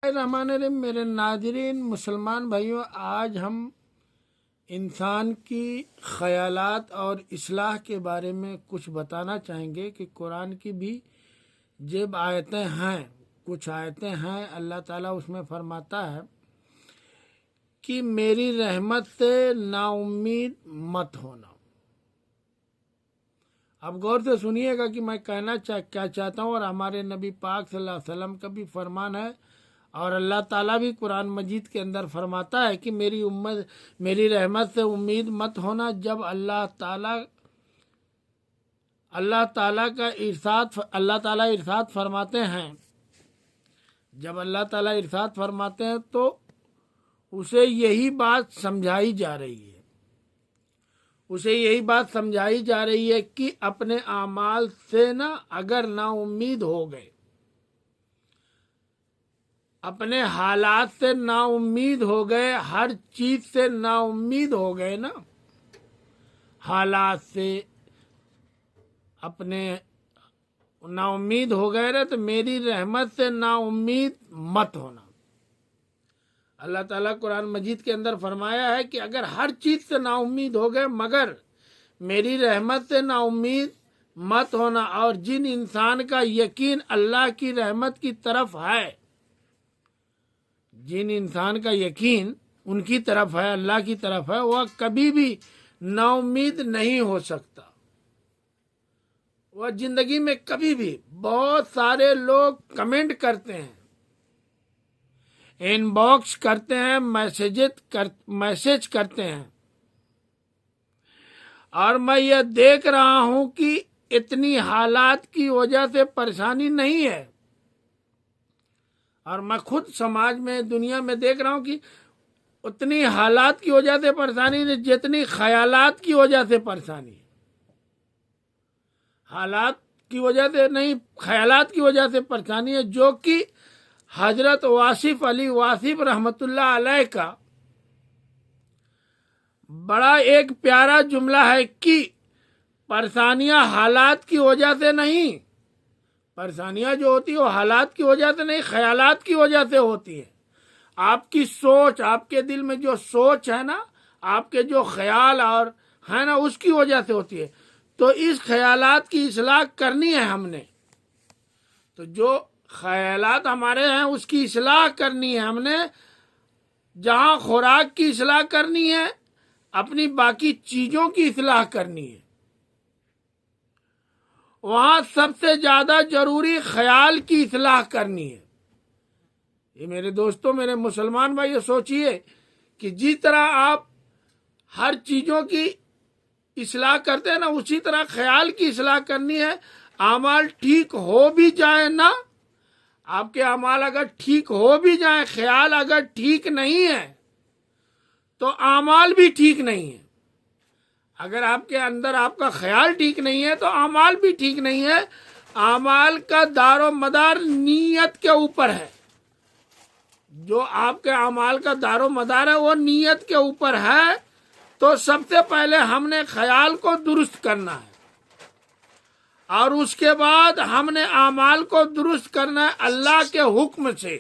الرحمن الرحیم میرے ناظرین مسلمان بھائیوں، آج ہم انسان کی خیالات اور اصلاح کے بارے میں کچھ بتانا چاہیں گے کہ قرآن کی بھی جب آیتیں ہیں، کچھ آیتیں ہیں، اللہ تعالیٰ اس میں فرماتا ہے کہ میری رحمت سے نا امید مت ہونا۔ اب غور سے سنیے گا کہ میں کہنا کیا چاہتا ہوں، اور ہمارے نبی پاک صلی اللہ علیہ وسلم کا بھی فرمان ہے، اور اللہ تعالیٰ بھی قرآن مجید کے اندر فرماتا ہے کہ میری رحمت سے امید مت ہونا۔ جب اللہ تعالیٰ ارشاد فرماتے ہیں، جب اللہ تعالیٰ ارشاد فرماتے ہیں تو اسے یہی بات سمجھائی جا رہی ہے کہ اپنے اعمال سے اگر نا امید ہو گئے، اپنے حالات سے نا امید ہو گئے، ہر چیز سے نا امید ہو گئے نا، حالات سے اپنے نا امید ہو گئے نا، تو میری رحمت سے نا امید مت ہونا۔ اللہ تعالیٰ قرآن مجید کے اندر فرمایا ہے کہ اگر ہر چیز سے نا امید ہو گئے مگر میری رحمت سے نا امید مت ہونا، اور جن انسان کا یقین اللہ کی رحمت کی طرف ہے، جن انسان کا یقین ان کی طرف ہے، اللہ کی طرف ہے، وہ کبھی بھی نا امید نہیں ہو سکتا۔ وہ زندگی میں کبھی بھی، بہت سارے لوگ کمنٹ کرتے ہیں، ان باکس کرتے ہیں، میسج کرتے ہیں، اور میں یہ دیکھ رہا ہوں کہ اتنی حالات کی وجہ سے پریشانی نہیں ہے، اور میں خود سماج میں، دنیا میں دیکھ رہا ہوں کہ اتنی حالات کی وجہ سے پریشانی نہیں جتنی خیالات کی وجہ سے پریشانی ہے۔ حالات کی وجہ سے نہیں، خیالات کی وجہ سے پریشانی ہے، جو کہ حضرت واصف علی واصف رحمۃ اللہ علیہ کا بڑا ایک پیارا جملہ ہے کہ پریشانیاں حالات کی وجہ سے نہیں، پریشانیاں جو ہوتی ہیں وہ حالات کی وجہ سے نہیں، خیالات کی وجہ سے ہوتی ہے۔ آپ کی سوچ، آپ کے دل میں جو سوچ ہے نا، آپ کے جو خیال اور ہے نا، اس کی وجہ سے ہوتی ہے۔ تو اس خیالات کی اصلاح کرنی ہے ہم نے، تو جو خیالات ہمارے ہیں اس کی اصلاح کرنی ہے ہم نے۔ جہاں خوراک کی اصلاح کرنی ہے، اپنی باقی چیزوں کی اصلاح کرنی ہے، وہاں سب سے زیادہ ضروری خیال کی اصلاح کرنی ہے۔ یہ میرے دوستوں، میرے مسلمان بھائی، یہ سوچئے کہ جس طرح آپ ہر چیزوں کی اصلاح کرتے ہیں نا، اسی طرح خیال کی اصلاح کرنی ہے۔ اعمال ٹھیک ہو بھی جائیں نا، آپ کے اعمال اگر ٹھیک ہو بھی جائیں، خیال اگر ٹھیک نہیں ہے تو اعمال بھی ٹھیک نہیں ہے۔ اگر آپ کے اندر آپ کا خیال ٹھیک نہیں ہے تو اعمال بھی ٹھیک نہیں ہے۔ اعمال کا دار و مدار نیت کے اوپر ہے، جو آپ کے اعمال کا دار و مدار ہے وہ نیت کے اوپر ہے۔ تو سب سے پہلے ہم نے خیال کو درست کرنا ہے، اور اس کے بعد ہم نے اعمال کو درست کرنا ہے اللہ کے حکم سے۔